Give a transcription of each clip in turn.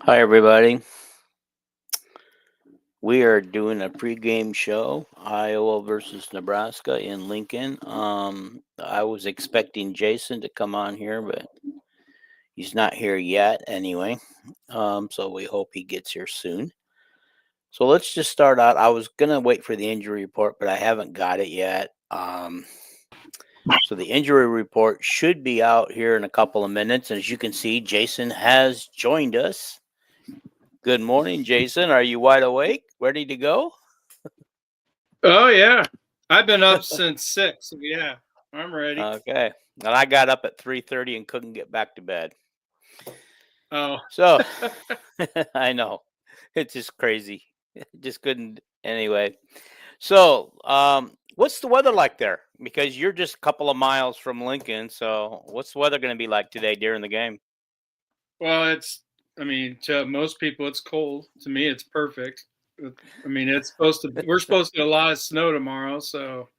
Hi, everybody. We are doing a pregame show, Iowa versus Nebraska in Lincoln. I was expecting Jason to come on here, but he's not here yet anyway. So we hope he gets here soon. So let's just start out. I was going to wait for the injury report, but I haven't got it yet. So the injury report should be out here in a couple of minutes. And as you can see, Jason has joined us. Good morning, Jason. Are you wide awake? Ready to go? Oh yeah, I've been up since 6. So yeah, I'm ready. Okay. And I got up at 3:30 and couldn't get back to bed. Oh, So I know. It's just crazy. Just couldn't anyway. So, what's the weather like there? Because you're just a couple of miles from Lincoln. So, what's the weather going to be like today during the game? well, I mean, to most people, it's cold. To me, it's perfect. I mean, we're supposed to get a lot of snow tomorrow, so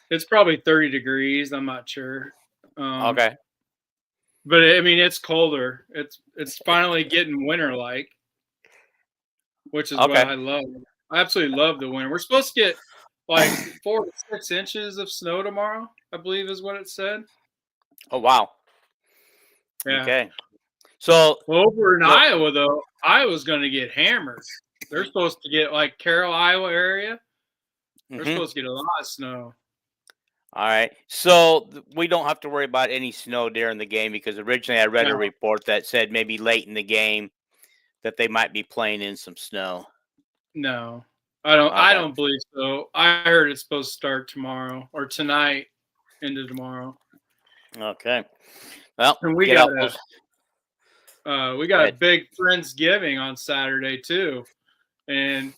it's probably 30 degrees. I'm not sure. Um, Okay. but I mean, it's colder. It's finally getting winter like, which is what Okay. I love. I absolutely love the winter. We're supposed to get like 4 to 6 inches of snow tomorrow, I believe is what it said. Oh, wow. Yeah. Okay. So, Well, over in so Iowa, though, Iowa's going to get hammered. They're supposed to get like Carroll, Iowa area. They're mhm. supposed to get a lot of snow. All right. So we don't have to worry about any snow during the game because originally I read a No, report that said maybe late in the game that they might be playing in some snow. no, I don't. I Okay. don't believe so. I heard it's supposed to start tomorrow or tonight into tomorrow. Okay. Well, And get out those. we Go got a ahead. big Friendsgiving on Saturday too, and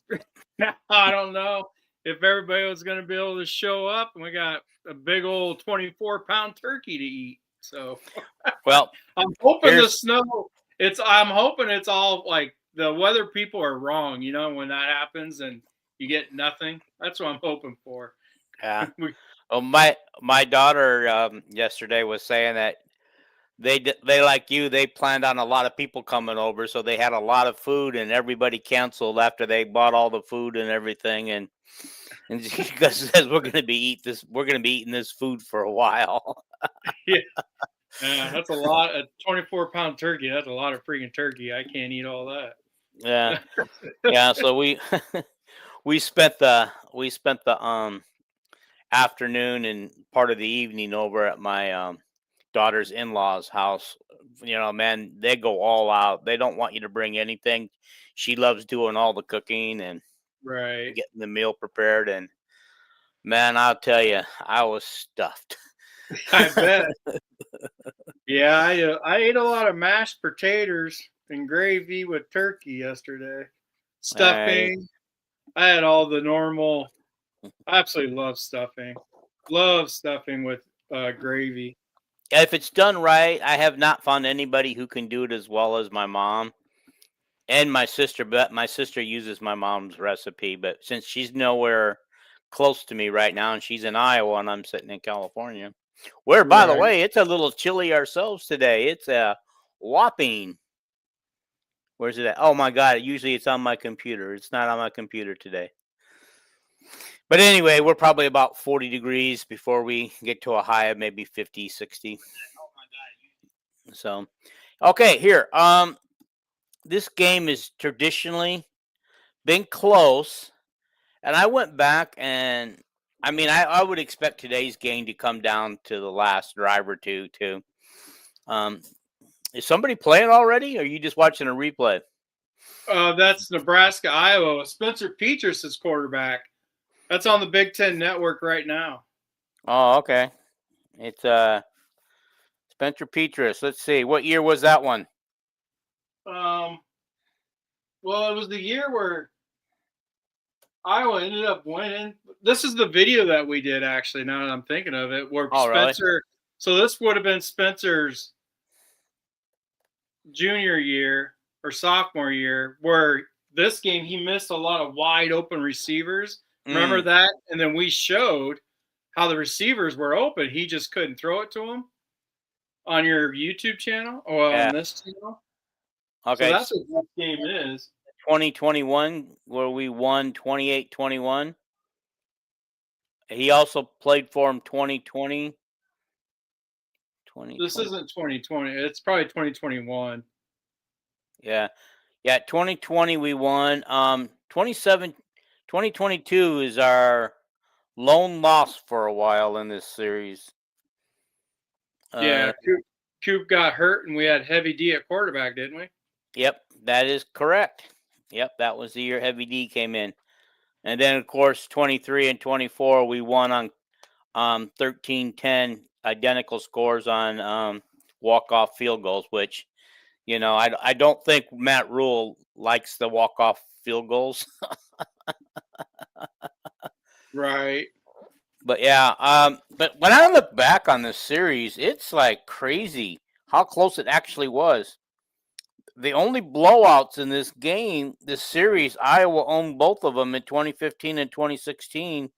I don't know if everybody was going to be able to show up. And we got a big old 24-pound turkey to eat. So Well, I'm hoping the here's snow. I'm hoping it's all like the weather people are wrong. You know when that happens and you get nothing. That's what I'm hoping for. yeah. We, Oh, my daughter yesterday was saying that they like you. They planned on a lot of people coming over, so they had a lot of food, and everybody canceled after they bought all the food and everything. And she says we're gonna be eating this food for a while. yeah, yeah, that's a lot. A 24-pound turkey. That's a lot of freaking turkey. I can't eat all Yeah. that. Yeah, so we we spent the afternoon and part of the evening over at my daughter's in-laws house. You know, man, they go all out. They don't want you to bring anything. She loves doing all the cooking and Right. getting the meal prepared, and man, I'll tell you, I was stuffed. I bet. Yeah, I ate a lot of mashed potatoes and gravy with turkey yesterday. I Stuffing. I had all the normal. I absolutely love stuffing. Love stuffing with gravy. If it's done right, I have not found anybody who can do it as well as my mom and my sister. But my sister uses my mom's recipe, but since she's nowhere close to me right now, and she's in Iowa, and I'm sitting in California, where, by the Right. way, it's a little chilly ourselves today. It's a whopping. Where's it at? Oh my God! Usually it's on my computer. It's not on my computer today. But anyway, we're probably about 40 degrees before we get to a high of maybe 50, 60. So, okay, here. This game is traditionally been close, and I went back and I mean, I would expect today's game to come down to the last drive or two, too. Um, is somebody playing already? Or are you just watching a replay? That's Nebraska, Iowa. Spencer Petras is quarterback. That's on the Big Ten Network right now. Oh, okay. It's Spencer Petras. Let's see. What year was that one? Um, well, it was the year where Iowa ended up winning. This is the video that we did actually. Now that I'm thinking of it, where Oh, really? Spencer. So this would have been Spencer's junior year or sophomore year, where this game he missed a lot of wide open receivers. Remember Mm, that? And then we showed how the receivers were open. He just couldn't throw it to them on your YouTube channel or on yeah. this channel. So Okay, that's so what this game is. 2021 where we won 28-21. He also played for him 2020. This 2020. isn't 2020. It's probably 2021. Yeah. Yeah, 2020 we won. 2022 is our lone loss for a while in this series. Yeah, Uh, Coop got hurt, and we had Heavy D at quarterback, didn't we? yep, that is correct. Yep, that was the year Heavy D came in. And then of course 23 and 24 we won on 13-10 identical scores on walk-off field goals, which I don't think Matt Rule likes the walk-off field goals. Right. But yeah, but when I look back on this series, it's like crazy how close it actually was. The only blowouts in this game, this series, Iowa owned both of them in 2015 and 2016.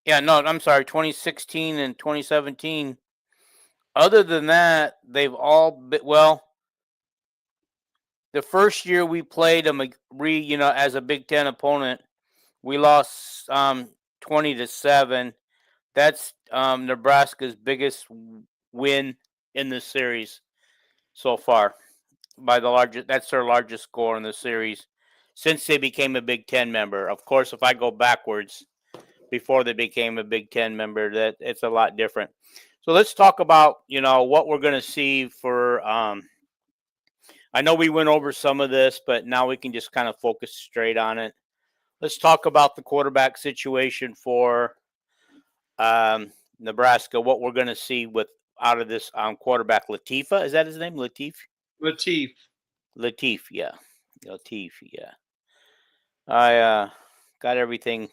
Yeah, no, I'm sorry, 2016 and 2017. Other than that, they've all been, well, the first year we played them, as a Big Ten opponent, we lost 20-7. That's Nebraska's biggest win in the series so far by the largest. That's their largest score in the series since they became a Big Ten member. Of course, if I go backwards, before they became a Big Ten member, that it's a lot different. So let's talk about what we're going to see for. I know we went over some of this, but now we can just kind of focus straight on it. Let's talk about the quarterback situation for Nebraska. What we're going to see out of this quarterback, Latifa. Is that his name, Latif? Latif. Latif, yeah. Latif, yeah. I got everything.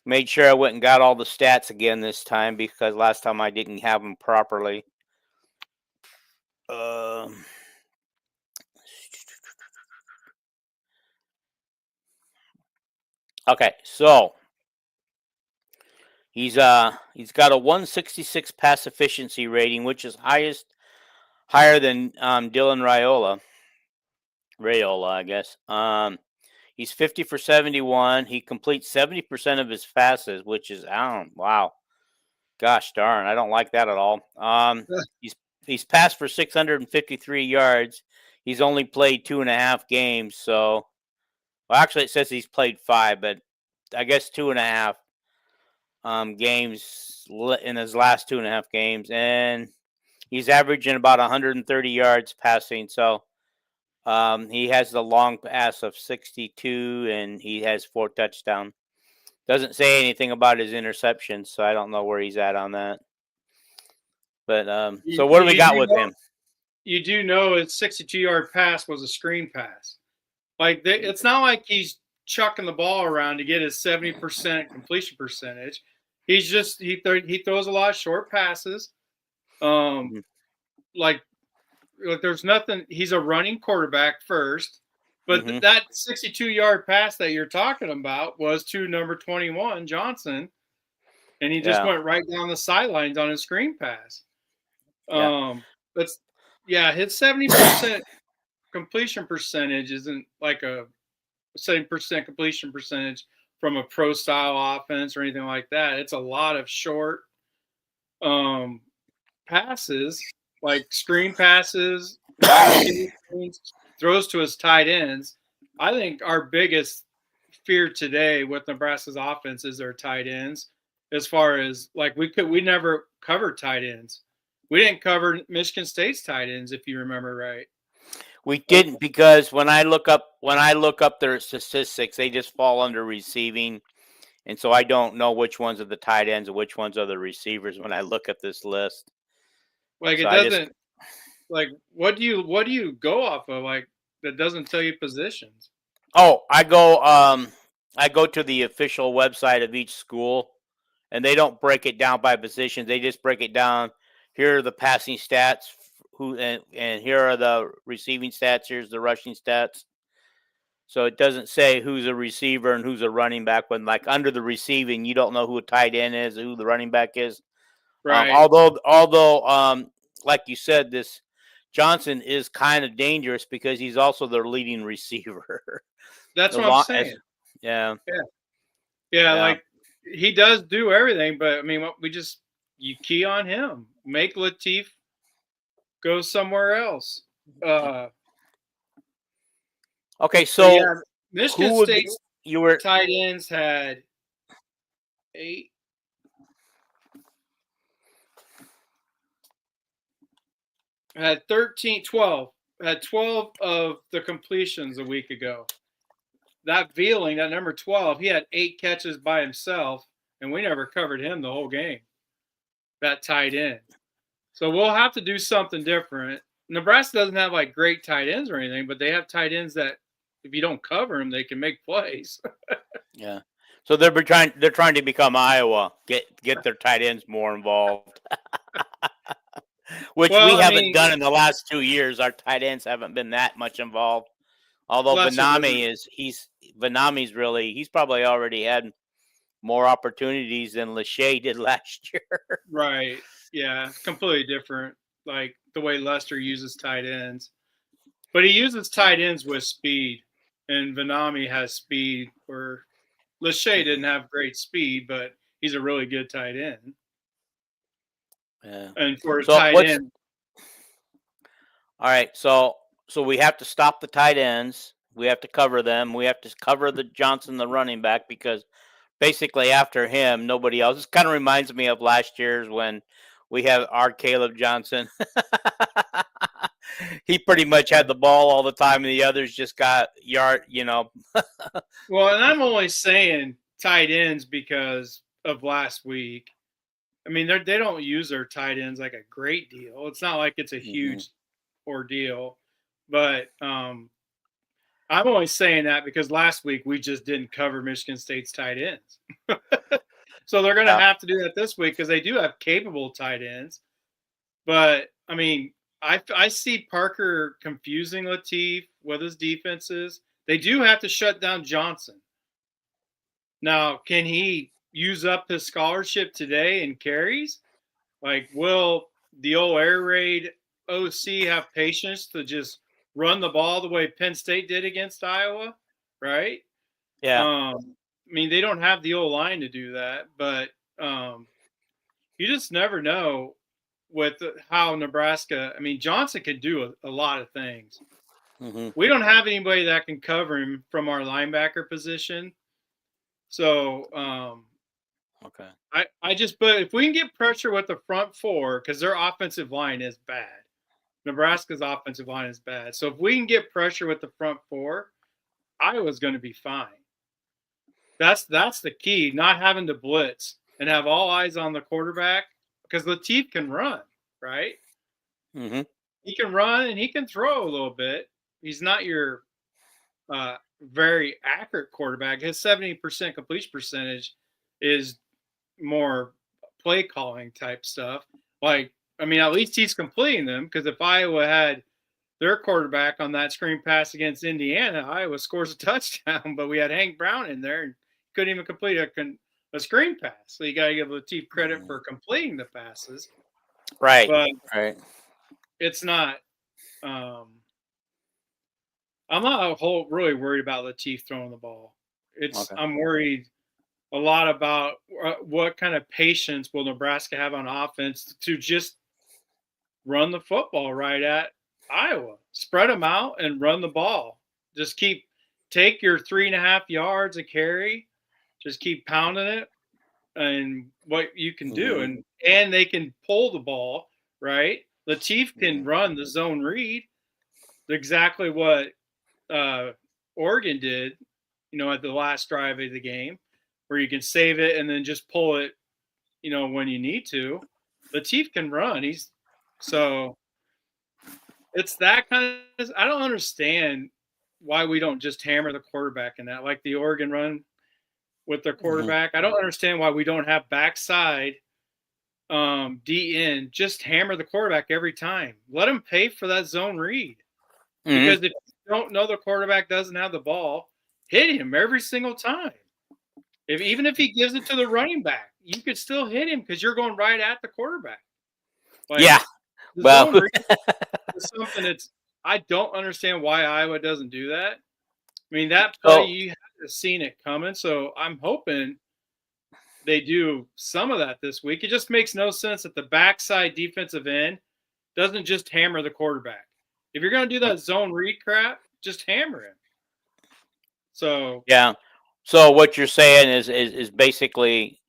Made sure I went and got all the stats again this time because last time I didn't have them properly. Okay, so he's got a 166 pass efficiency rating, which is higher than Dylan Rayola, I guess. He's 50 for 71. He completes 70% of his passes, which is wow. Gosh darn, I don't like that at all. He's passed for 653 yards. He's only played 2.5 games, so actually it says he's played 5, but I guess 2.5 games in his last 2.5 games, and he's averaging about 130 yards passing. So he has the long pass of 62, and he has 4 touchdowns. Doesn't say anything about his interceptions, so I don't know where he's at on that. But so what do we got with him? You do know his 62-yard pass was a screen pass. Like it's not like he's chucking the ball around to get his 70% completion percentage. He's just he throws a lot of short passes. Like there's nothing. He's a running quarterback first, but that 62-yard pass that you're talking about was to number 21 Johnson, and he just went right down the sidelines on his screen pass. His 70% completion percentage isn't like a 70% completion percentage from a pro style offense or anything like that. It's a lot of short passes, like screen passes, throws to his tight ends. I think our biggest fear today with Nebraska's offense is their tight ends. As far as like we never covered tight ends. We didn't cover Michigan State's tight ends, if you remember right. We didn't, because when I look up their statistics, they just fall under receiving, and so I don't know which ones are the tight ends and which ones are the receivers when I look at this list. Like so it doesn't. Like what do you go off of? Like that doesn't tell you positions. Oh, I go to the official website of each school, and they don't break it down by positions. They just break it down. Here are the passing stats, and here are the receiving stats. Here's the rushing stats. So it doesn't say who's a receiver and who's a running back. When like under the receiving, you don't know who a tight end is, who the running back is. Right. Although, like you said, this Johnson is kind of dangerous because he's also their leading receiver. That's what I'm saying. Yeah. Yeah, like he does do everything, but I mean, you key on him, make Latif go somewhere else. Okay, so yeah, Michigan State tight ends had 8. Had 13, 12. Had 12 of the completions a week ago. That Vealing, that number 12, he had 8 catches by himself, and we never covered him the whole game. That tight end. So we'll have to do something different. Nebraska doesn't have like great tight ends or anything, but they have tight ends that if you don't cover them, they can make plays. Yeah. So they're trying to become Iowa, get their tight ends more involved. Which we haven't done in the last 2 years. Our tight ends haven't been that much involved. Although he's probably already had more opportunities than Lachey did last year. Right. Yeah. Completely different. Like the way Lester uses tight ends. But he uses tight ends with speed. And Vanami has speed where Lachey didn't have great speed, but he's a really good tight end. Yeah. And for a tight end. All right. So we have to stop the tight ends. We have to cover them. We have to cover the Johnson, the running back, because basically after him, nobody else. This kind of reminds me of last year's when we have our Caleb Johnson. He pretty much had the ball all the time, and the others just got yard, Well, and I'm only saying tight ends because of last week. I mean, they don't use their tight ends like a great deal. It's not like it's a huge ordeal, but I'm only saying that because last week we just didn't cover Michigan State's tight ends. So they're going to have to do that this week because they do have capable tight ends. But, I mean, I see Parker confusing Latif with his defenses. They do have to shut down Johnson. Now, can he use up his scholarship today in carries? Like, will the old air raid OC have patience to just run the ball the way Penn State did against Iowa? Right? Yeah. I mean, they don't have the old line to do that, but you just never know with how Nebraska. I mean, Johnson can do a lot of things. Mm-hmm. We don't have anybody that can cover him from our linebacker position. So, okay. But if we can get pressure with the front four, because their offensive line is bad. Nebraska's offensive line is bad. So if we can get pressure with the front four, Iowa's going to be fine. That's the key, not having to blitz and have all eyes on the quarterback because Latif can run, right? Mm-hmm. He can run and he can throw a little bit. He's not your very accurate quarterback. His 70% completion percentage is more play calling type stuff. Like, I mean, at least he's completing them because if Iowa had their quarterback on that screen pass against Indiana, Iowa scores a touchdown, but we had Hank Brown in there and couldn't even complete a screen pass. So you got to give Latif credit for completing the passes. Right. But right. It's not. I'm not really worried about Latif throwing the ball. I'm worried a lot about what kind of patience will Nebraska have on offense to just run the football right at Iowa. Spread them out and run the ball. Just take your 3.5 yards a carry. Just keep pounding it and what you can do. And they can pull the ball, right? Latif can run the zone read. Exactly what Oregon did, at the last drive of the game, where you can save it and then just pull it, when you need to. Latif can run. So it's that kind of. I don't understand why we don't just hammer the quarterback in that, like the Oregon run with their quarterback. I don't understand why we don't have backside DN just hammer the quarterback every time. Let him pay for that zone read. Because if you don't know the quarterback doesn't have the ball, hit him every single time. Even if he gives it to the running back, you could still hit him because you're going right at the quarterback. Yeah. The Well, zone read is something that's I don't understand why Iowa doesn't do that. I mean, that play so you had to have seen it coming, so I'm hoping they do some of that this week. It just makes no sense that the backside defensive end doesn't just hammer the quarterback. If you're going to do that zone read crap, just hammer him. So yeah. So what you're saying is basically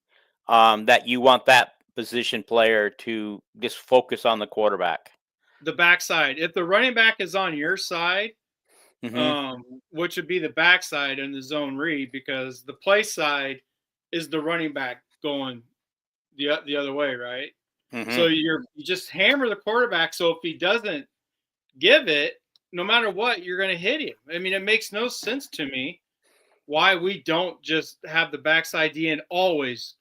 that you want that position player to just focus on the quarterback. the backside, if the running back is on your side, Hmm. which would be the backside in the zone read, because the play side is the running back going the other way, right? So Hmm. you just hammer the quarterback. So if he doesn't give it, no matter what, you're going to hit him. I mean, it makes no sense to me why we don't just have the backside DN always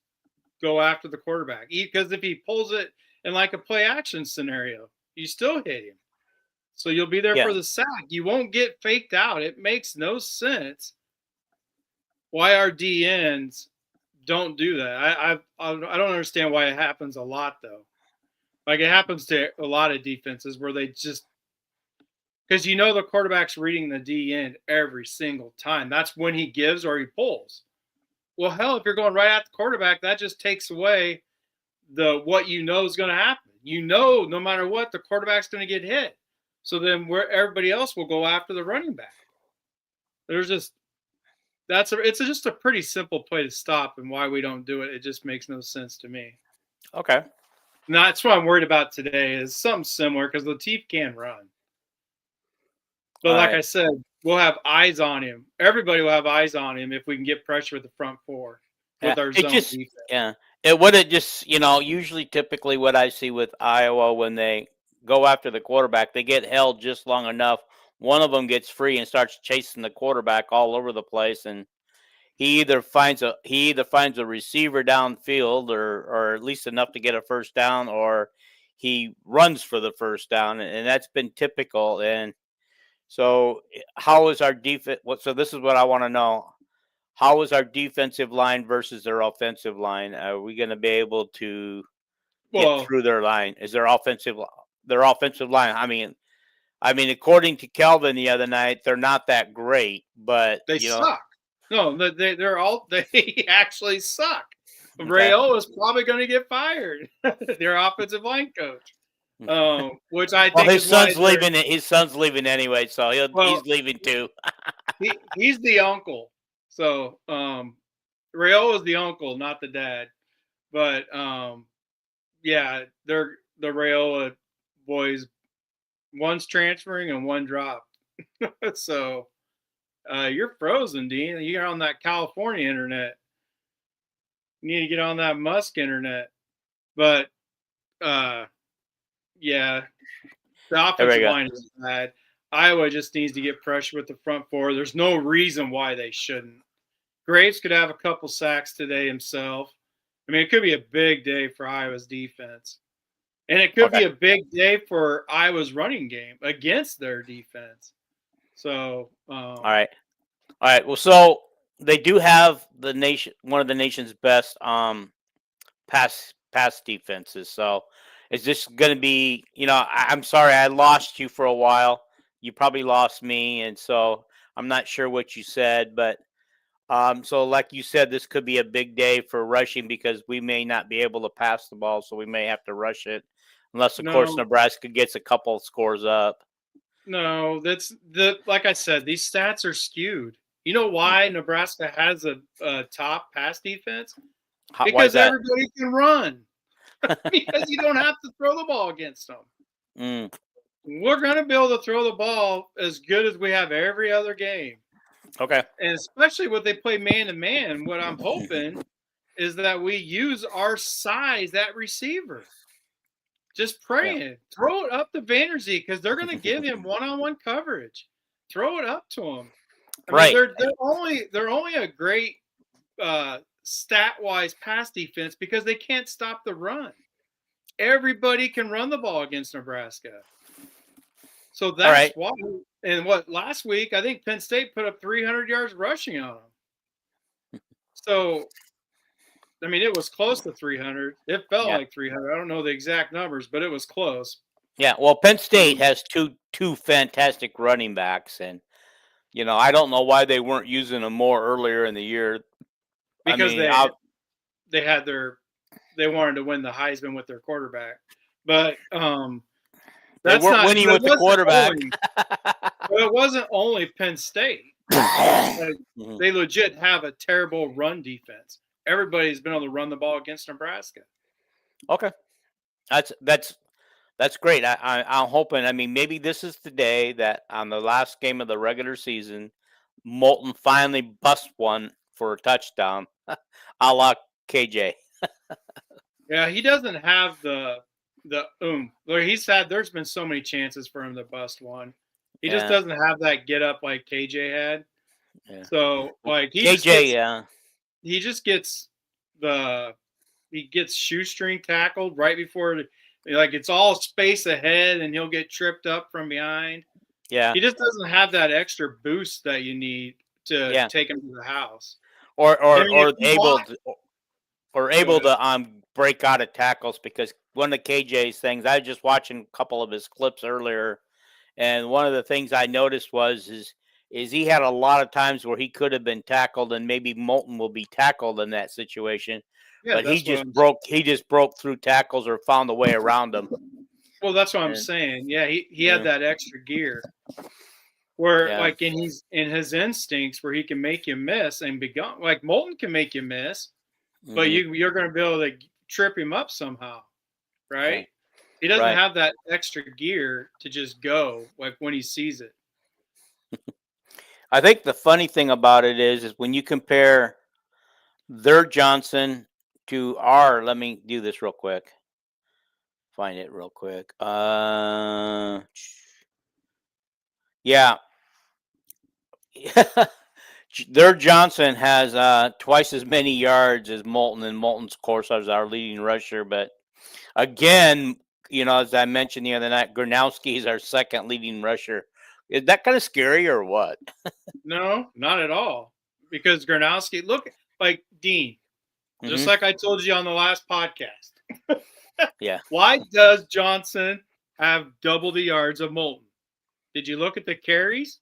go after the quarterback. Because if he pulls it in like a play action scenario, you still hit him. So you'll be there Yeah. for the sack. You won't get faked out. It makes no sense why our DNs don't do that. I don't understand why it happens a lot though. Like it happens to a lot of defenses where they just because the quarterback's reading the D end every single time. That's when he gives or he pulls. Well, hell, if you're going right at the quarterback, that just takes away the what is going to happen. No matter what, the quarterback's going to get hit. So then where everybody else will go after the running back. There's just it's just a pretty simple play to stop, and why we don't do it, it just makes no sense to me. Okay. And that's what I'm worried about today is something similar because Latif can run. But All like I right. said, we'll have eyes on him. Everybody will have eyes on him if we can get pressure with the front four Yeah. with our It zone just defense. yeah. It would have just usually typically what I see with Iowa when they go after the quarterback, they get held just long enough. One of them gets free and starts chasing the quarterback all over the place, and he either finds a receiver downfield or at least enough to get a first down, or he runs for the first down, and that's been typical. And so, how is our defense? So this is what I want to know. How is our defensive line versus their offensive line? Are we going to be able to get Well, through their line? Is their offensive line? I mean, according to Kelvin the other night, they're not that great, but they suck. No, they actually suck. okay. Rayo is probably going to get fired. Their offensive line coach, which I Well, think is why they're His son's leaving anyway, so he's well. leaving too. He's the uncle. So Rayo is the uncle, not the dad. But yeah, they're the Rayola boys. One's transferring and one dropped. So you're frozen, Dean. You're on that California internet. You need to get on that Musk internet. But uh, yeah, the There we offensive go. line is bad. Iowa just needs to get pressure with the front four. There's no reason why they shouldn't. Graves could have a couple sacks today himself. I mean, it could be a big day for Iowa's defense. And it could Okay. be a big day for Iowa's running game against their defense. So, All right. All right. Well, so they do have one of the nation's best pass defenses. So is this going to be? I'm sorry, I lost you for a while. You probably lost me, and so I'm not sure what you said, but so like you said, this could be a big day for rushing because we may not be able to pass the ball, so we may have to rush it, unless of course no, Nebraska gets a couple scores up. no, like I said, these stats are skewed. You know why Okay. Nebraska has a top pass defense? Why is Because that? everybody can run. Because you don't have to throw the ball against them. Mm, We're going to be able to throw the ball as good as we have every other game. okay. And especially when they play man to man, what I'm hoping is that we use our size at receiver. Just Yeah. praying. Throw it up to Vanderzee because they're going to give him one-on-one coverage. Throw it up to him. I mean, Right. they're only a great stat-wise pass defense because they can't stop the run. Everybody can run the ball against Nebraska. So All that's right. why. And last week, I think Penn State put up 300 yards rushing on them. So, I mean, it was close to 300. It felt Yeah. like 300. I don't know the exact numbers, but it was close. Yeah, well, Penn State has two fantastic running backs, and I don't know why they weren't using them more earlier in the year. I because mean, they had they wanted to win the Heisman with their quarterback, but they that's weren't not. winning But with the quarterback. it wasn't only Penn State. Like, Mhm. they legit have a terrible run defense. Everybody's been able to run the ball against Nebraska. Okay, that's great. I'm hoping. I mean, maybe this is the day that on the last game of the regular season, Molten finally busts one for a touchdown, a la KJ. Yeah, he doesn't have the Like there's been so many chances for him to bust one. He just Yeah, doesn't have that get up like KJ had. yeah. So like KJ, yeah, he just gets the he gets shoestring tackled right before like it's all space ahead and he'll get tripped up from behind. yeah, He just doesn't have that extra boost that you need to yeah. take him to the house. Or I or mean, if or you able watch, to, or go able ahead. to break out of tackles, because one of KJ's things, I was just watching a couple of his clips earlier, and one of the things I noticed is he had a lot of times where he could have been tackled, and maybe Molten will be tackled in that situation, Yeah, but that's what I'm. he just broke through tackles or found a way around them. Well, that's what I'm And saying. Yeah, he had yeah, that extra gear where, yeah, like, in his instincts, where he can make you miss and be gone. Like Molten can make you miss, but hmm you're going to be able to trip him up somehow, yeah, right? He doesn't right. have that extra gear to just go like when he sees it. I think the funny thing about it is when you compare their Johnson to our. Let me do this real quick. Find it real quick. Yeah. Their Johnson has twice as many yards as Molten, and Molten's, of course, is our leading rusher. But again, as I mentioned the other night, Gronowski is our second leading rusher. Is that kind of scary or what? No, not at all. Because Gronowski, look like Dean, just hmm like I told you on the last podcast. Yeah. Why does Johnson have double the yards of Molten? Did you look at the carries?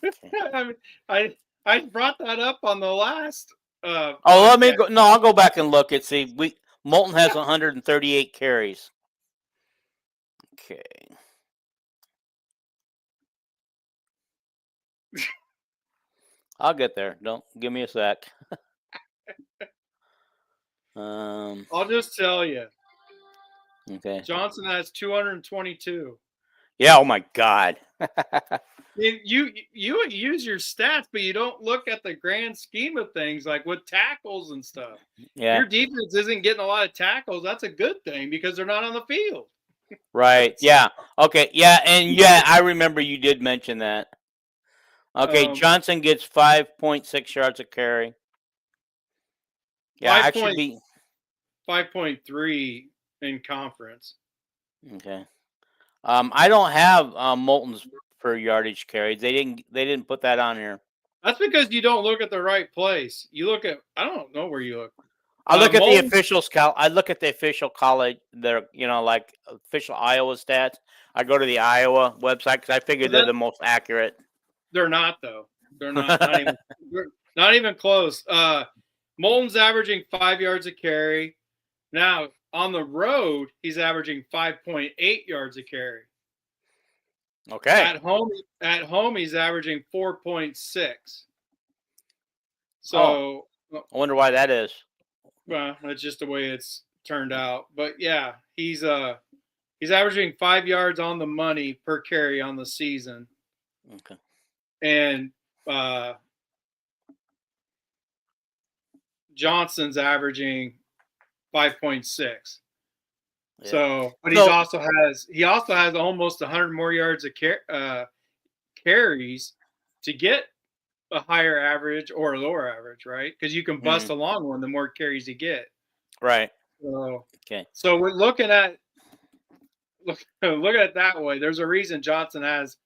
Okay. I mean, I brought that up on the last Oh, let me podcast. go. No, I'll go back and look and see. Molten has 138 carries. Okay. I'll get there. Don't give me a sec. I'll just tell you, Okay. Johnson has 222. Yeah. Oh my God. You use your stats, but you don't look at the grand scheme of things, like with tackles and stuff. Yeah. Your defense isn't getting a lot of tackles. That's a good thing because they're not on the field. Right. Yeah. Okay. Yeah. And yeah, I remember you did mention that. Okay. Um, Johnson gets 5.6 yards a carry. Yeah, I five should point be. 5.3 in conference. Okay. I don't have Molten's per yardage carries. They didn't put that on here. That's because you don't look at the right place. You look at I don't know where you look. I look at the Molten, official scout. I look at the official college. Their, like official Iowa stats. I go to the Iowa website because I figure they're that the most accurate. they're not though. They're not even close. Molten's averaging 5 yards a carry. Now on the road, he's averaging 5.8 yards a carry. Okay. At home, he's averaging 4.6. Oh, So, I wonder why that is. well, that's just the way it's turned out. But yeah, he's averaging 5 yards on the money per carry on the season, Okay. and uh, Johnson's averaging 5.6. Yeah. So, but So he also has almost 100 more yards of carries to get a higher average or a lower average, right? Because you can bust a long one the more carries you get. right. So, Okay. so we're looking at it that way. There's a reason Johnson has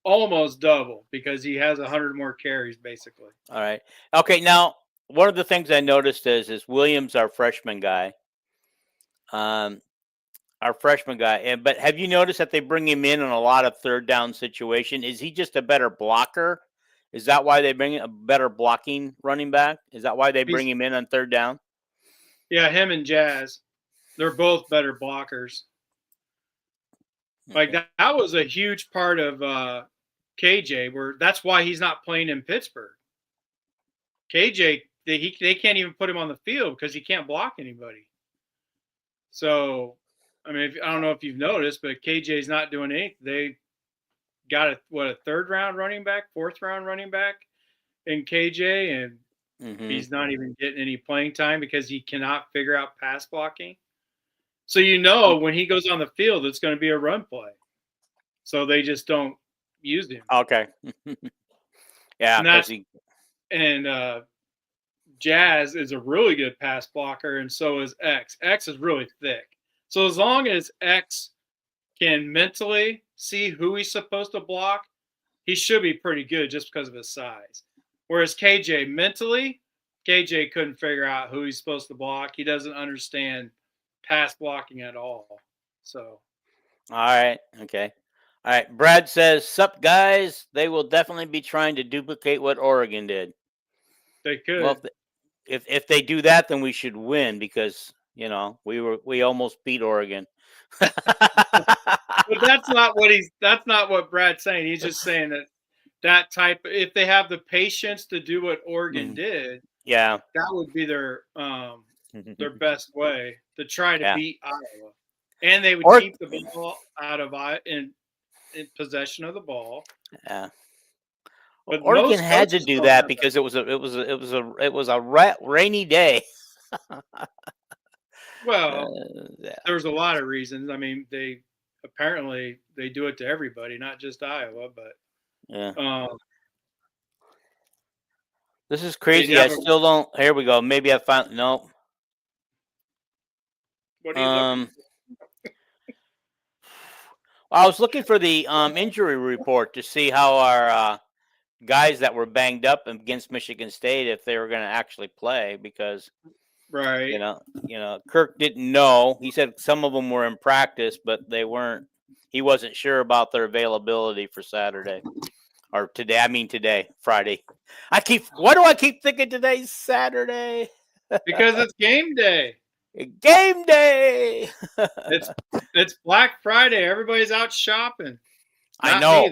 almost double because he has 100 more carries basically. All right. Okay. Now, one of the things I noticed is Williams, our freshman guy. Um, our freshman guy. But have you noticed that they bring him in a lot of third down situation? Is he just a better blocker? Is that why they bring a better blocking running back? Is that why they bring him in on third down? Yeah, him and Jazz, they're both better blockers. Like Okay. that was a huge part of KJ. Where that's why he's not playing in Pittsburgh. KJ, they can't even put him on the field because he can't block anybody. So, I mean, I don't know if you've noticed, but KJ's not doing anything. They got a third round running back, fourth round running back in KJ, and he's not even getting any playing time because he cannot figure out pass blocking. So when he goes on the field, it's going to be a run play. So they just don't use him. Okay. Yeah, and Jazz is a really good pass blocker, and so is X. X is really thick. So as long as X can mentally see who he's supposed to block, he should be pretty good just because of his size. Whereas KJ, mentally, KJ couldn't figure out who he's supposed to block. He doesn't understand pass blocking at all. So. All right. Okay. All right. Brad says, "Sup, guys? They will definitely be trying to duplicate what Oregon did." They could. Well, if they do that, then we should win because we almost beat Oregon. But that's not what Brad's saying. He's just saying that type. If they have the patience to do what Oregon did, yeah, that would be their best way to try to beat Iowa, and they would keep the ball out of in possession of the ball. Yeah. But Oregon had to do that because it was a rainy day. Well, there's a lot of reasons. I mean, they do it to everybody, not just Iowa. But yeah, this is crazy. I still don't. Here we go. Maybe I found no. What are you looking for? I was looking for the injury report to see how our guys that were banged up against Michigan State, if they were going to actually play, because right, Kirk didn't know. He said some of them were in practice, but they weren't. He wasn't sure about their availability for Saturday or today. I mean today, Friday. Why do I keep thinking today's Saturday? Because it's game day. Game day. It's Black Friday. Everybody's out shopping. I know.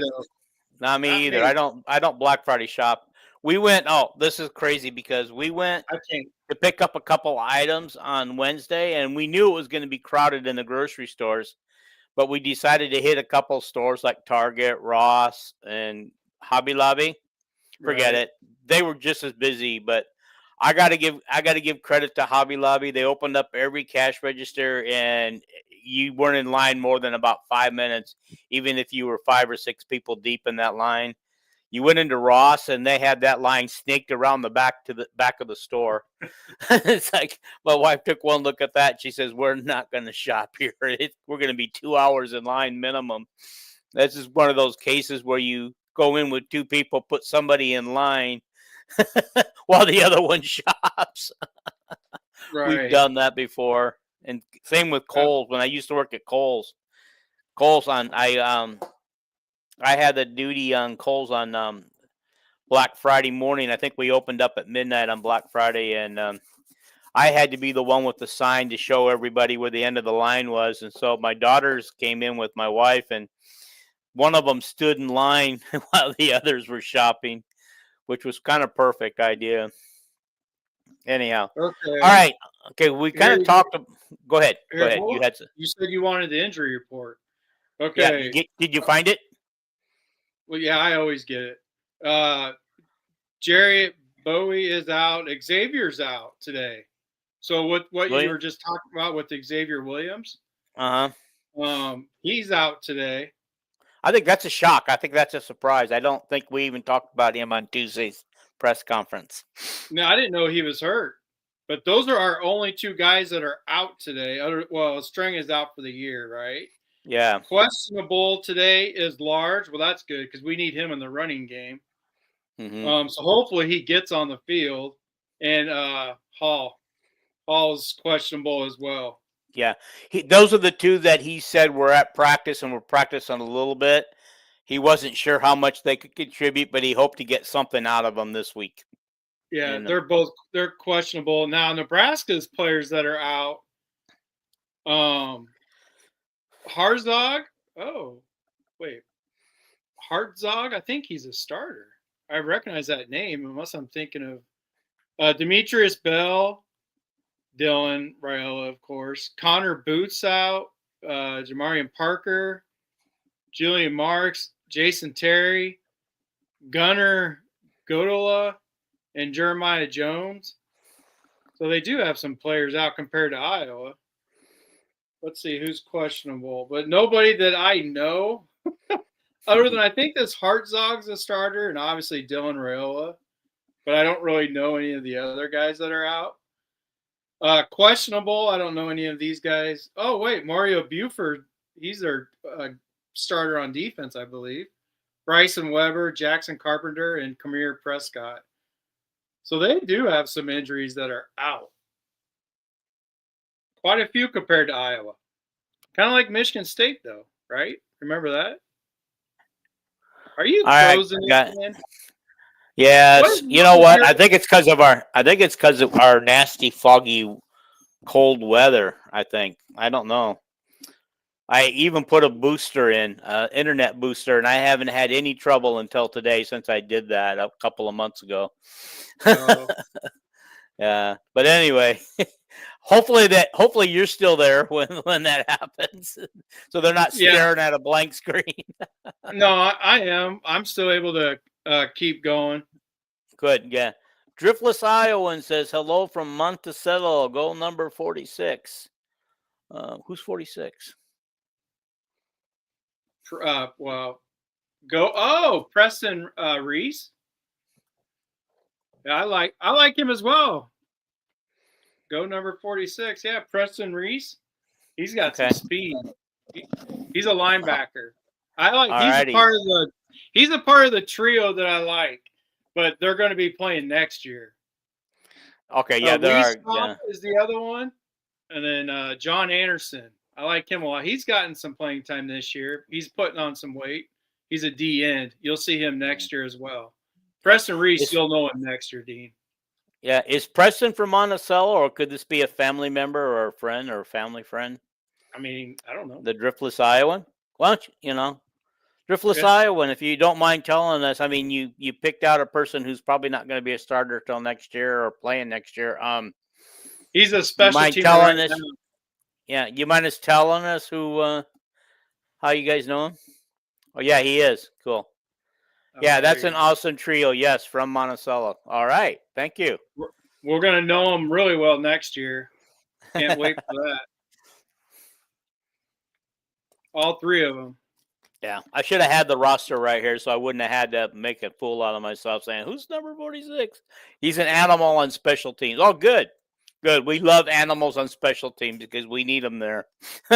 Not me either. I don't Black Friday shop. We went. Oh, this is crazy because we went to pick up a couple items on Wednesday, and we knew it was going to be crowded in the grocery stores, but we decided to hit a couple stores like Target, Ross, and Hobby Lobby. Forget it. They were just as busy, but I got to give credit to Hobby Lobby. They opened up every cash register, and you weren't in line more than about 5 minutes, even if you were 5 or 6 people deep in that line. You went into Ross, and they had that line snaked around the back of the store. It's like my wife took one look at that. She says, "We're not going to shop here. We're going to be 2 hours in line minimum." This is one of those cases where you go in with 2 people, put somebody in line while the other one shops. We've done that before. And same with Kohl's. When I used to work at Kohl's, I had the duty on Kohl's on Black Friday morning. I think we opened up at midnight on Black Friday, and I had to be the one with the sign to show everybody where the end of the line was. And so my daughters came in with my wife, and one of them stood in line while the others were shopping, which was kind of perfect idea. Anyhow. Okay. All right. Okay. We kind of talked. Go ahead. Go ahead. You said you wanted the injury report. Okay. Yeah. Did you find it? Well, yeah, I always get it. Jerry Bowie is out. Xavier's out today. So what you were just talking about with Xavier Williams? He's out today. I think that's a shock. I think that's a surprise. I don't think we even talked about him on Tuesday's press conference. No, I didn't know he was hurt. But those are our only 2 guys that are out today. String is out for the year, right? Yeah. Questionable today is Large. Well, that's good because we need him in the running game. Mm-hmm. So hopefully he gets on the field. And Hall's questionable as well. Yeah, those are the two that he said were at practice and were practicing a little bit. He wasn't sure how much they could contribute, but he hoped to get something out of them this week. Yeah, they're questionable now. Nebraska's players that are out. Harzog. Oh, wait, Hartzog. I think he's a starter. I recognize that name, unless I'm thinking of Demetrius Bell, Dylan Raiola, of course. Connor Boots out. Jamarian Parker, Julian Marks, Jason Terry, Gunnar Godola, and Jeremiah Jones. So they do have some players out compared to Iowa. Let's see who's questionable, but nobody that I know, other than I think this Hartzog's a starter, and obviously Dylan Raiola, but I don't really know any of the other guys that are out. Questionable, I don't know any of these guys. Oh wait, Mario Buford, he's their starter on defense, I believe. Bryson Weber, Jackson Carpenter, and Kamir Prescott. So they do have some injuries that are out. Quite a few compared to Iowa. Kind of like Michigan State, though, right? Remember that? Are you frozen? Yes. You know what? I think it's because of our nasty, foggy, cold weather. I think. I don't know. I even put a booster in, internet booster, and I haven't had any trouble until today since I did that a couple of months ago. Oh. Yeah, but anyway, hopefully you're still there when that happens, so they're not staring at a blank screen. No, I am. I'm still able to keep going. Good, yeah. Driftless Iowan says hello from Monticello. Goal number 46. Who's 46? Well, go. Oh, Preston Reese. Yeah, I like him as well. Go number 46. Yeah, Preston Reese. He's got some speed. He's a linebacker. He's a part of the trio that I like, but they're going to be playing next year. Okay, yeah, is the other one, and then John Anderson. I like him a lot. He's gotten some playing time this year. He's putting on some weight. He's a D end. You'll see him next year as well. Preston Reese, you'll know him next year, Dean. Yeah, is Preston from Monticello, or could this be a family member or a friend or a family friend? I mean, I don't know. The Driftless Iowan? Why don't you know? Driftless Iowan, if you don't mind telling us, I mean, you picked out a person who's probably not going to be a starter till next year or playing next year. He's a special teamer right now. Yeah, you mind us telling us who, how you guys know him? Oh, yeah, he is. Cool. Yeah, that's an awesome trio. Yes, from Monticello. All right. Thank you. We're going to know him really well next year. Can't wait for that. All three of them. Yeah, I should have had the roster right here so I wouldn't have had to make a fool out of myself saying, who's number 46? He's an animal on special teams. Oh, good. Good. We love animals on special teams because we need them there.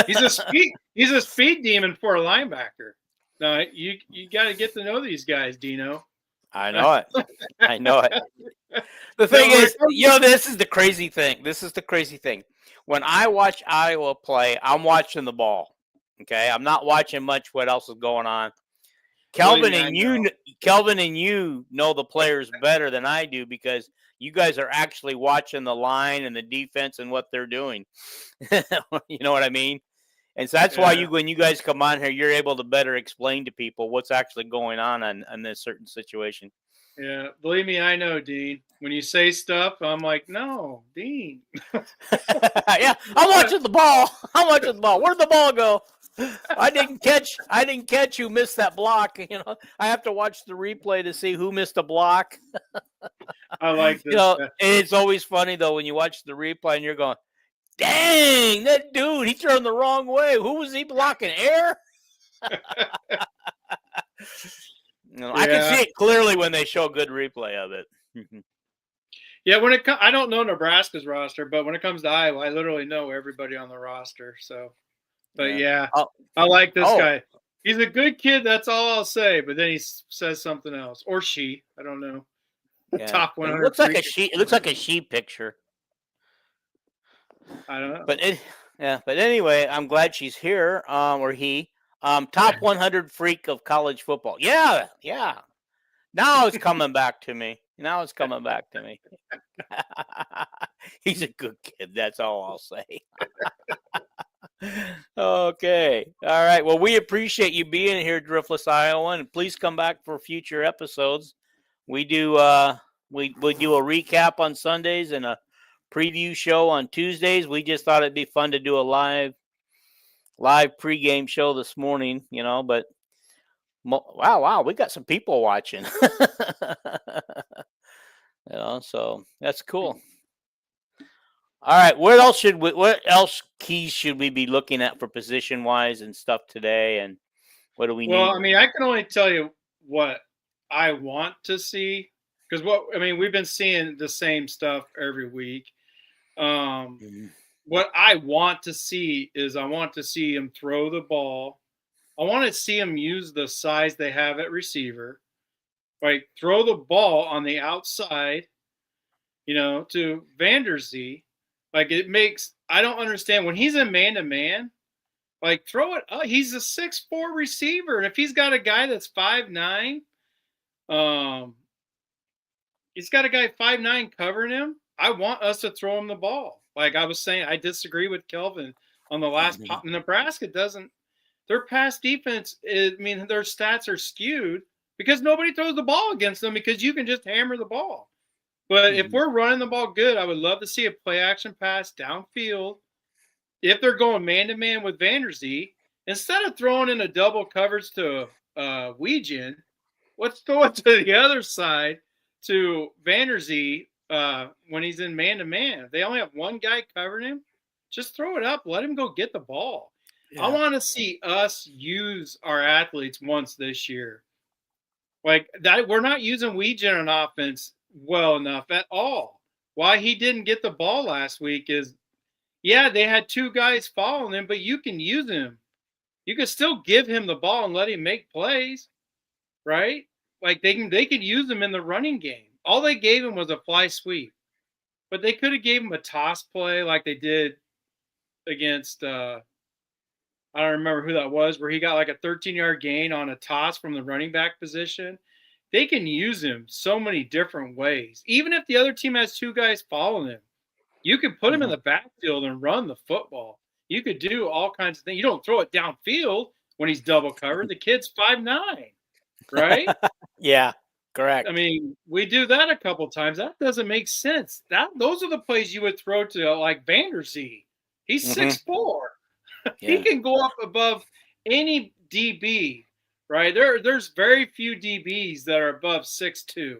He's a speed demon for a linebacker. No, you got to get to know these guys, Dino. I know it. I know it. The thing is, this is the crazy thing. When I watch Iowa play, I'm watching the ball. Okay, I'm not watching much what else is going on. Kelvin and you know the players better than I do because you guys are actually watching the line and the defense and what they're doing. You know what I mean? And so that's why when you guys come on here, you're able to better explain to people what's actually going on in this certain situation. Yeah, believe me, I know, Dean. When you say stuff, I'm like, no, Dean. Yeah, I'm watching the ball. Where'd the ball go? I didn't catch who missed that block. You know, I have to watch the replay to see who missed a block. I like this. It's always funny though when you watch the replay and you're going, dang, that dude, he turned the wrong way. Who was he blocking? Air? I can see it clearly when they show a good replay of it. Yeah, I don't know Nebraska's roster, but when it comes to Iowa, I literally know everybody on the roster. So, but I like this guy. He's a good kid. That's all I'll say. But then he says something else, or she. I don't know. Yeah. Top 100. It looks like a sheep picture. I don't know. But Yeah, but anyway, I'm glad she's here. Or he. Top 100 freak of college football. Yeah, yeah. Now it's coming back to me. Now it's coming back to me. He's a good kid. That's all I'll say. Okay. All right. Well, we appreciate you being here, Driftless Iowa, and please come back for future episodes. We do we do a recap on Sundays and a preview show on Tuesdays. We just thought it'd be fun to do a live pregame show this morning, but wow, we got some people watching. So that's cool. All right, what else keys should we be looking at for position wise and stuff today, and what do we need? Well, I mean, I can only tell you what I want to see, because we've been seeing the same stuff every week. What I want to see is I want to see him throw the ball. I want to see him use the size they have at receiver, like throw the ball on the outside, to Vanderzee. Like I don't understand when he's in man-to-man, like throw it up. He's a 6'4" receiver. And if he's got a guy that's 5'9", he's got a guy 5'9" covering him, I want us to throw him the ball. Like I was saying, I disagree with Kelvin on the last pop. Nebraska doesn't. Their pass defense, their stats are skewed because nobody throws the ball against them because you can just hammer the ball. But if we're running the ball good, I would love to see a play action pass downfield. If they're going man-to-man with Vanderzee, instead of throwing in a double coverage to Weegan, let's throw it to the other side to Vanderzee when he's in man-to-man. If they only have one guy covering him, just throw it up. Let him go get the ball. Yeah. I want to see us use our athletes once this year. Like that, we're not using Weegan on offense well enough at all. Why he didn't get the ball last week is, yeah, they had two guys following him, but you can use him. You can still give him the ball and let him make plays, right? Like they could use him in the running game. All they gave him was a fly sweep, but they could have gave him a toss play like they did against I don't remember who that was, where he got like a 13-yard gain on a toss from the running back position. They can use him so many different ways. Even if the other team has two guys following him, you could put him in the backfield and run the football. You could do all kinds of things. You don't throw it downfield when he's double covered. The kid's 5'9", right? Yeah, correct. I mean, we do that a couple times. That doesn't make sense. Those are the plays you would throw to like Vanderzee. He's 6'4". Yeah. He can go up above any DB, right? There's very few DBs that are above 6'2",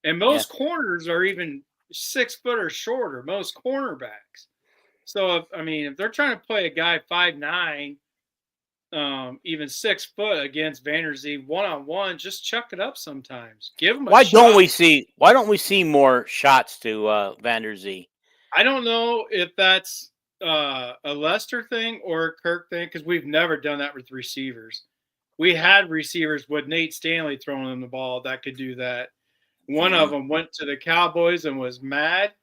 and most corners are even 6 foot or shorter. Most cornerbacks. So if they're trying to play a guy 5'9", even 6 foot against Vanderzee 1-on-1, just chuck it up sometimes. Give him a shot. Why don't we see more shots to Vanderzee? I don't know if that's a Lester thing or a Kirk thing, because we've never done that with receivers. We had receivers with Nate Stanley throwing them the ball that could do that. One of them went to the Cowboys and was mad.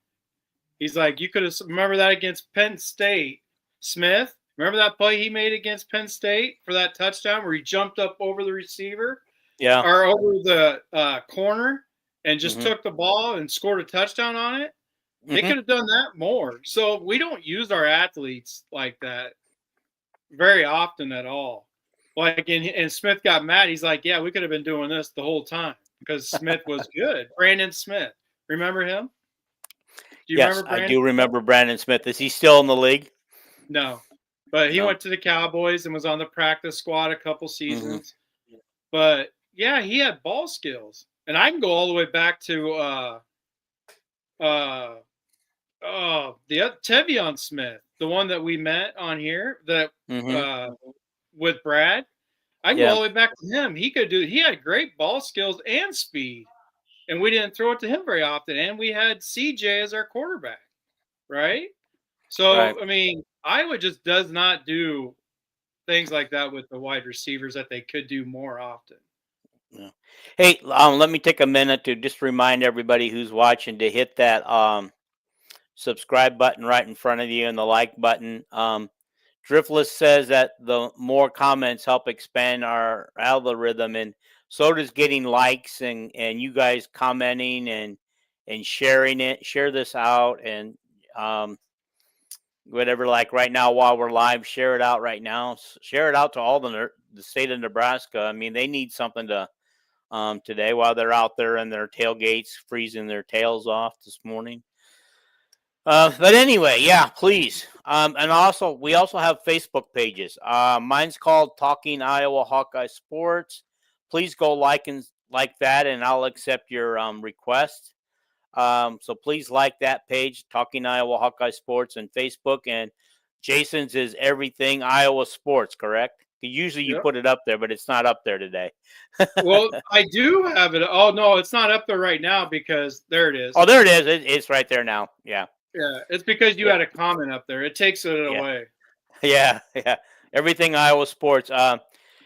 He's like, you could have remember that against Penn State. Smith, remember that play he made against Penn State for that touchdown where he jumped up over the receiver? Yeah. Or over the corner and just took the ball and scored a touchdown on it? They could have done that more. So we don't use our athletes like that very often at all. Like, and Smith got mad. He's like, yeah, we could have been doing this the whole time because Smith was good. Brandon Smith. Remember him? Do you remember Brandon? I do remember Brandon Smith. Is he still in the league? No. But he went to the Cowboys and was on the practice squad a couple seasons. But, yeah, he had ball skills. And I can go all the way back to the Tevion Smith, the one that we met on here that with Brad. I go all the way back to him. He had great ball skills and speed, and we didn't throw it to him very often. And we had CJ as our quarterback, right? So Iowa just does not do things like that with the wide receivers that they could do more often. Yeah. Hey, let me take a minute to just remind everybody who's watching to hit that subscribe button right in front of you and the like button. Driftless says that the more comments help expand our algorithm, and so does getting likes and you guys commenting and sharing it. Share this out and whatever. Like right now, while we're live, share it out right now. Share it out to all the state of Nebraska. I mean, they need something to today while they're out there in their tailgates, freezing their tails off this morning. But anyway, yeah, please. And also, we also have Facebook pages. Mine's called Talking Iowa Hawkeye Sports. Please go like that, and I'll accept your request. So please like that page, Talking Iowa Hawkeye Sports, and Facebook. And Jason's is Everything Iowa Sports, correct? Usually you Yep. put it up there, but it's not up there today. Well, I do have it. Oh no, it's not up there right now because there it is. Oh, there it is. It's right there now. Yeah. Yeah, it's because you had a comment up there. It takes it away. Yeah. Everything Iowa Sports.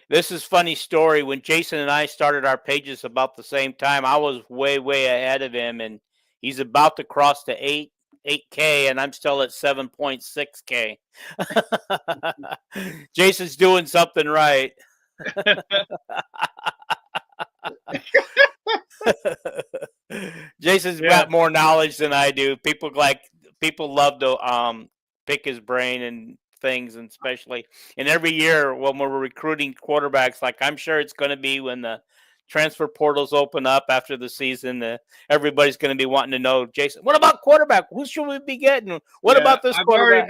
This is funny story. When Jason and I started our pages about the same time, I was way ahead of him, and he's about to cross the 8K, and I'm still at 7.6K. Jason's doing something right. Jason's got more knowledge than I do. People love to pick his brain and things, and especially every year when we're recruiting quarterbacks, like I'm sure it's going to be when the transfer portals open up after the season, everybody's going to be wanting to know, Jason, what about quarterback? Who should we be getting? What about this quarterback?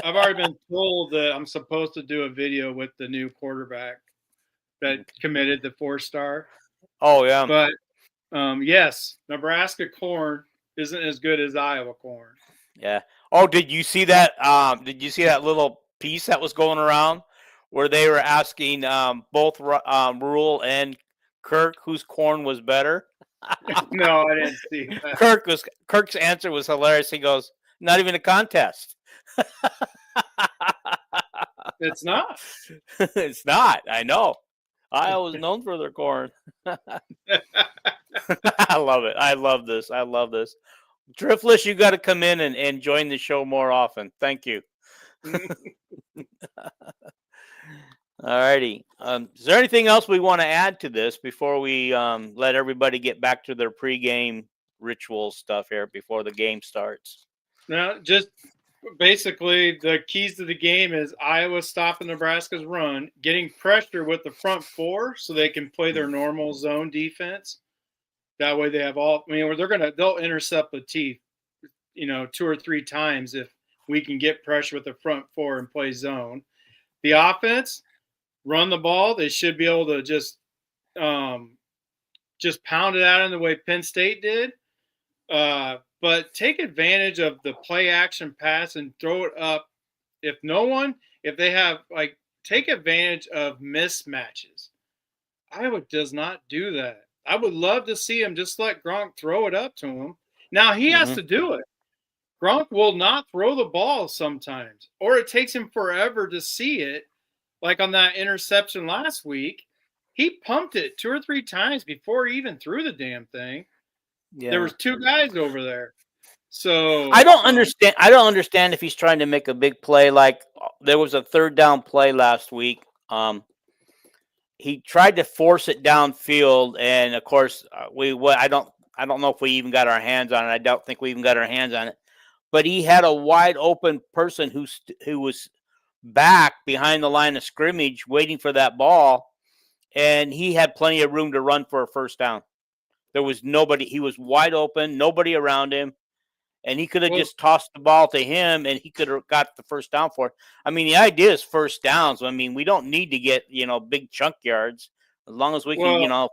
I've already been told that I'm supposed to do a video with the new quarterback that committed the 4-star. Oh yeah. But yes, Nebraska corn isn't as good as Iowa corn. Yeah. Oh, did you see that? Did you see that little piece that was going around where they were asking both Rule and Kirk whose corn was better? No, I didn't see that. Kirk's answer was hilarious. He goes, "Not even a contest." It's not. It's not. I know. Iowa's known for their corn. I love it. I love this. Driftless, you got to come in and join the show more often. Thank you. All righty. Is there anything else we want to add to this before we let everybody get back to their pregame ritual stuff here before the game starts? No, just basically the keys to the game is Iowa stopping Nebraska's run, getting pressure with the front four so they can play their normal zone defense. That way they have they'll intercept the teeth, 2 or 3 times if we can get pressure with the front four and play zone. The offense, run the ball. They should be able to just pound it out in the way Penn State did. But take advantage of the play action pass and throw it up. If they have take advantage of mismatches. Iowa does not do that. I would love to see him just let Gronk throw it up to him. Now he has to do it. Gronk will not throw the ball sometimes, or it takes him forever to see it. Like on that interception last week, he pumped it 2 or 3 times before he even threw the damn thing. Yeah. There was 2 guys over there. So I don't understand. I don't understand if he's trying to make a big play. Like there was a 3rd down play last week. He tried to force it downfield, and of course, I don't know if we even got our hands on it. I don't think we even got our hands on it. But he had a wide open person who was back behind the line of scrimmage waiting for that ball, and he had plenty of room to run for a 1st down. There was nobody. He was wide open, nobody around him, and he could have just tossed the ball to him, and he could have got the 1st down for it. I mean, the idea is 1st downs. I mean, we don't need to get big chunk yards as long as we can.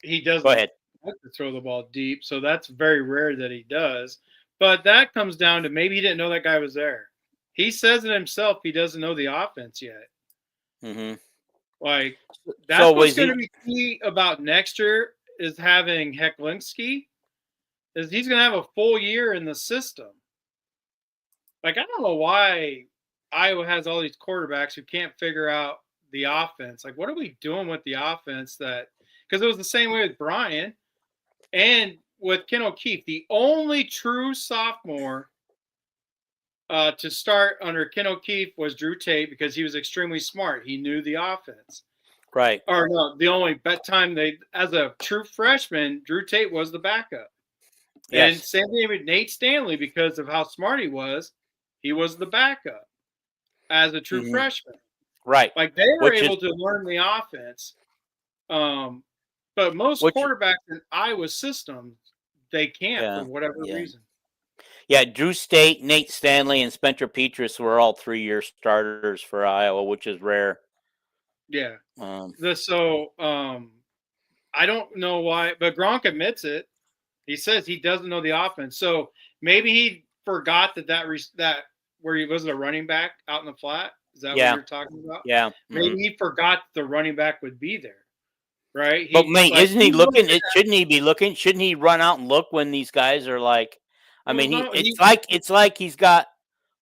He doesn't. Go ahead. Like to throw the ball deep, so that's very rare that he does. But that comes down to maybe he didn't know that guy was there. He says it himself. He doesn't know the offense yet. Mm-hmm. That's what's going to be key about next year is having Hecklinski. Is he's going to have a full year in the system. I don't know why Iowa has all these quarterbacks who can't figure out the offense. What are we doing with the offense? Because it was the same way with Brian and with Ken O'Keefe. The only true sophomore to start under Ken O'Keefe was Drew Tate because he was extremely smart. He knew the offense. Right. Or no, the only time as a true freshman, Drew Tate was the backup. And Yes. same thing with Nate Stanley because of how smart he was the backup as a true Mhm. freshman. Right. Like they were Which is able to learn the offense. But most which quarterbacks in Iowa systems, they can't for yeah. whatever Yeah. reason. Yeah, Drew State, Nate Stanley, and Spencer Petras were all 3-year starters for Iowa, which is rare. Yeah. Um, I don't know why, but Gronk admits it. He says he doesn't know the offense. So maybe he forgot that where he was a running back out in the flat. Is that what yeah, you're talking about? yeah. Maybe Mhm. he forgot the running back would be there, right? But mate, isn't he He looking? looked at Shouldn't he be looking? Shouldn't he run out and look when these guys are like? I well, mean, no, it's like he's got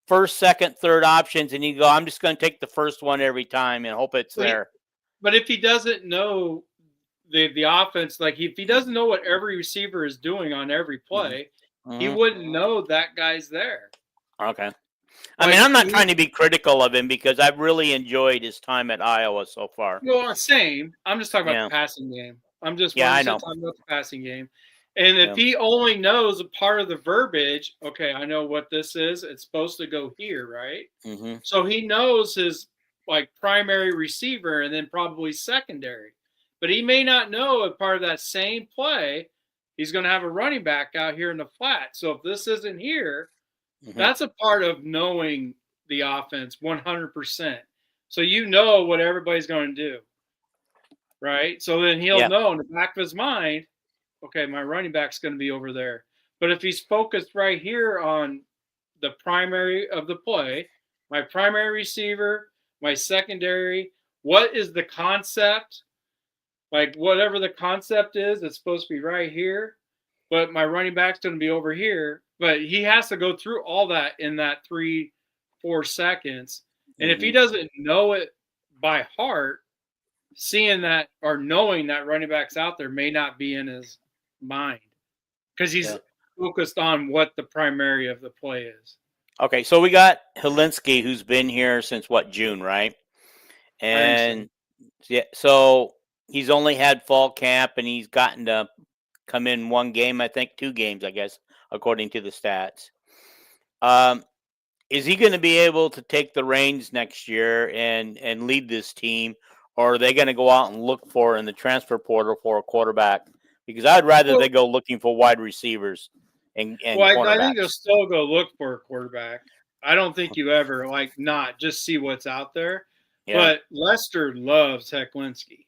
first, second, third options, and you go, I'm just going to take the first one every time and hope it's there. but if he doesn't know the offense, like if he doesn't know what every receiver is doing on every play, he Mm-hmm. wouldn't know that guy's there. Okay. I mean, I'm not trying to be critical of him because I've really enjoyed his time at Iowa so far. Well, same. I'm just talking about Yeah. the passing game. I'm just Yeah, I 100% know. talking about the passing game. And if Yeah. he only knows a part of the verbiage, okay, I know what this is. It's supposed to go here, right? Mm-hmm. So he knows his like primary receiver and then probably secondary. But he may not know a part of that same play, he's going to have a running back out here in the flat. So if this isn't here, Mm-hmm. that's a part of knowing the offense 100%. So you know what everybody's going to do, right? So then he'll know in the back of his mind, okay, my running back's going to be over there. But if he's focused right here on the primary of the play, my primary receiver, my secondary, what is the concept? Like whatever the concept is, it's supposed to be right here, but my running back's going to be over here. But he has to go through all that in that 3-4 seconds. And if he doesn't know it by heart, seeing that or knowing that running back's out there may not be in his mind because he's focused on what the primary of the play is. Okay, so we got Helinski, who's been here since what, June, right? And yeah, so he's only had fall camp, and he's gotten to come in one game, I think 2 games, I guess, according to the stats. Is he going to be able to take the reins next year and lead this team, or are they going to go out and look for in the transfer portal for a quarterback? Because I'd rather they go looking for wide receivers and cornerbacks. I think they'll still go look for a quarterback. I don't think you ever not just see what's out there. Yeah. But Lester loves Hecklinski.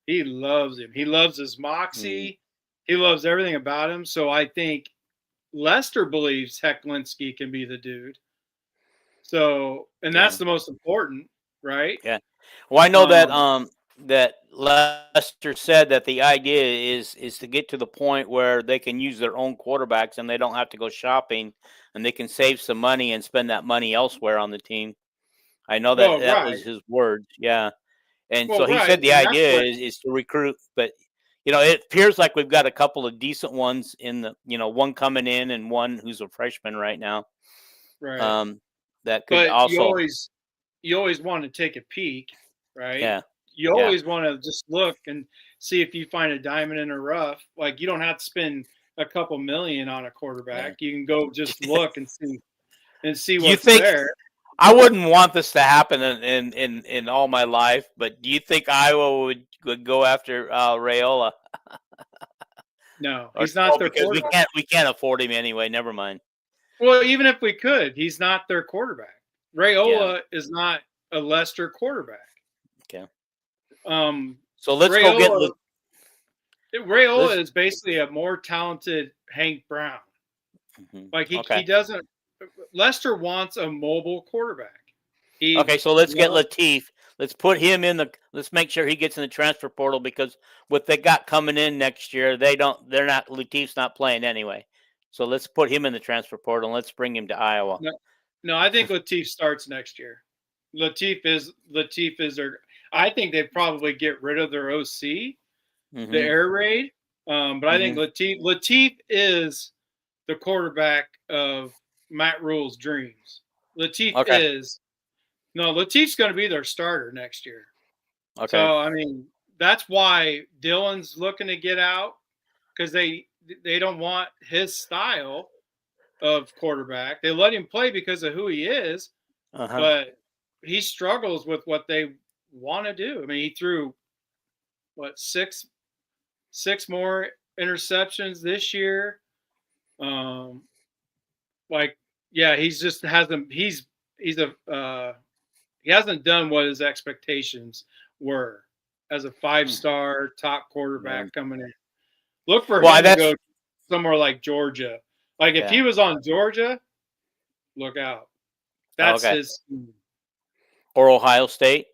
He loves him. He loves his moxie. He loves everything about him. So I think Lester believes Hecklinski can be the dude. So, and that's the most important, right? Yeah. Well, I know that that Lester said that the idea is to get to the point where they can use their own quarterbacks and they don't have to go shopping, and they can save some money and spend that money elsewhere on the team. I know that was his words. Yeah. And so he said the idea is to recruit, but it appears like we've got a couple of decent ones in the, one coming in and one who's a freshman right now. Right. That could also. You always want to take a peek, right? Yeah. You always want to just look and see if you find a diamond in the rough. Like you don't have to spend a couple million on a quarterback. Yeah. You can go just look and see what's there. I wouldn't want this to happen in all my life, but do you think Iowa would go after Raiola? No, he's not their quarterback. We can't afford him anyway. Never mind. Well, even if we could, he's not their quarterback. Raiola is not a Lester quarterback. Okay. So let's Raiola, go get. Raiola is basically a more talented Hank Brown. Mm-hmm. Like he doesn't. Lester wants a mobile quarterback. So let's get Latif. Let's put him in the. Let's make sure he gets in the transfer portal because what they got coming in next year, they're not. Latif's not playing anyway. So let's put him in the transfer portal and let's bring him to Iowa. No, I think Latif starts next year. Latif is their. I think they probably get rid of their OC, the air raid. But I think Latif is the quarterback of Matt Rule's dreams. Latif Okay. is. No, Latif's going to be their starter next year. Okay. So, I mean, that's why Dylan's looking to get out because they don't want his style of quarterback. They let him play because of who he is, but he struggles with what they want to do. I mean, he threw what six more interceptions this year. Like, yeah, he's just hasn't. He's a he hasn't done what his expectations were as a 5-star top quarterback coming in. Look for him to go somewhere like Georgia. Like if he was on Georgia, look out. That's his. Or Ohio State.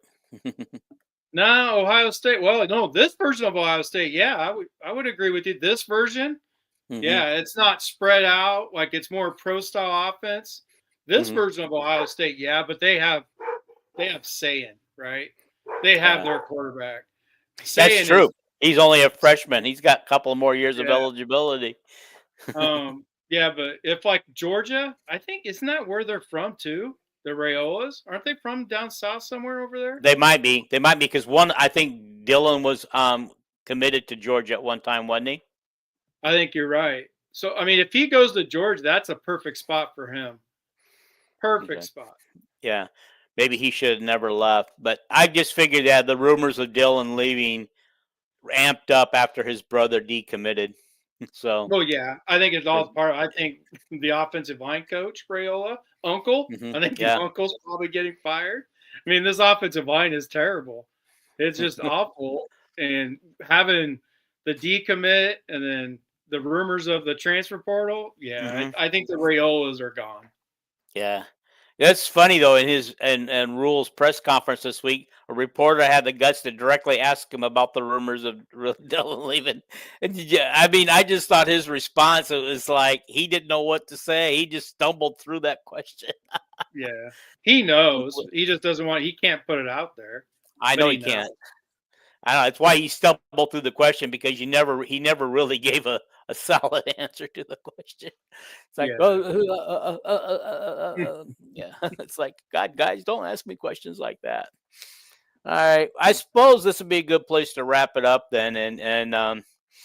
No, Ohio State. Well, no, this version of Ohio State, yeah, I would agree with you. This version, yeah, it's not spread out like it's more pro style offense. This version of Ohio State, yeah, but they have Sayin, right? They have their quarterback. That's true. He's only a freshman. He's got a couple more years of eligibility. Yeah, but if like Georgia, I think isn't that where they're from too? The Rayolas, aren't they from down south somewhere over there? They might be because I think Dylan was committed to Georgia at one time, wasn't he? I think you're right. So I mean, if he goes to Georgia, that's a perfect spot for him. Perfect spot. Yeah. Maybe he should have never left. But I just figured that the rumors of Dylan leaving amped up after his brother decommitted. So. Well, yeah, I think it's all part. I think the offensive line coach Rayola, uncle. I think his uncle's probably getting fired. I mean, this offensive line is terrible. It's just awful. And having the decommit and then the rumors of the transfer portal, I think the Rayolas are gone. Yeah. That's funny though. In his and Rule's press conference this week, a reporter had the guts to directly ask him about the rumors of Dylan leaving. And I mean, I just thought his response was like he didn't know what to say. He just stumbled through that question. Yeah, he knows. He just doesn't want. He can't put it out there. I know he can't. I know it's why he stumbled through the question because he never really gave a solid answer to the question. It's like, yeah. It's like, God, guys, don't ask me questions like that. All right, I suppose this would be a good place to wrap it up then, and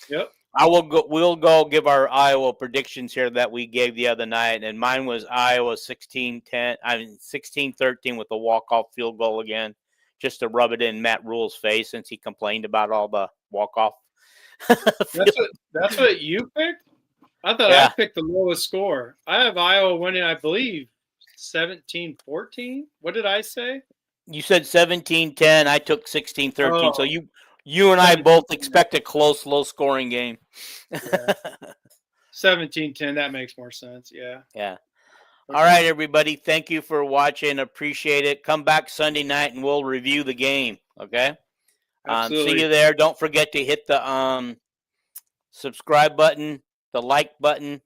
yep. We'll go give our Iowa predictions here that we gave the other night, and mine was Iowa 16-10. I mean 16-13 with a walk-off field goal again, just to rub it in Matt Rule's face since he complained about all the walk-off. That's what you picked? I thought I picked the lowest score. I have Iowa winning, I believe, 17-14. What did I say? You said 17-10. I took 16-13. So you and I both expect a close, low-scoring game. 17-10. That makes more sense. Yeah. Yeah. Okay. All right, everybody. Thank you for watching. Appreciate it. Come back Sunday night and we'll review the game. Okay. See you there. Don't forget to hit the subscribe button, the like button.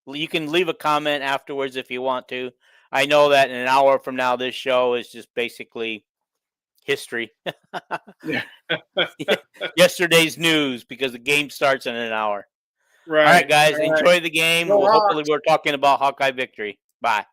You can leave a comment afterwards if you want to. I know that in an hour from now, this show is just basically history. Yesterday's news because the game starts in an hour. Right. All right, guys. Enjoy the game. Hopefully we're talking about Hawkeye victory. Bye.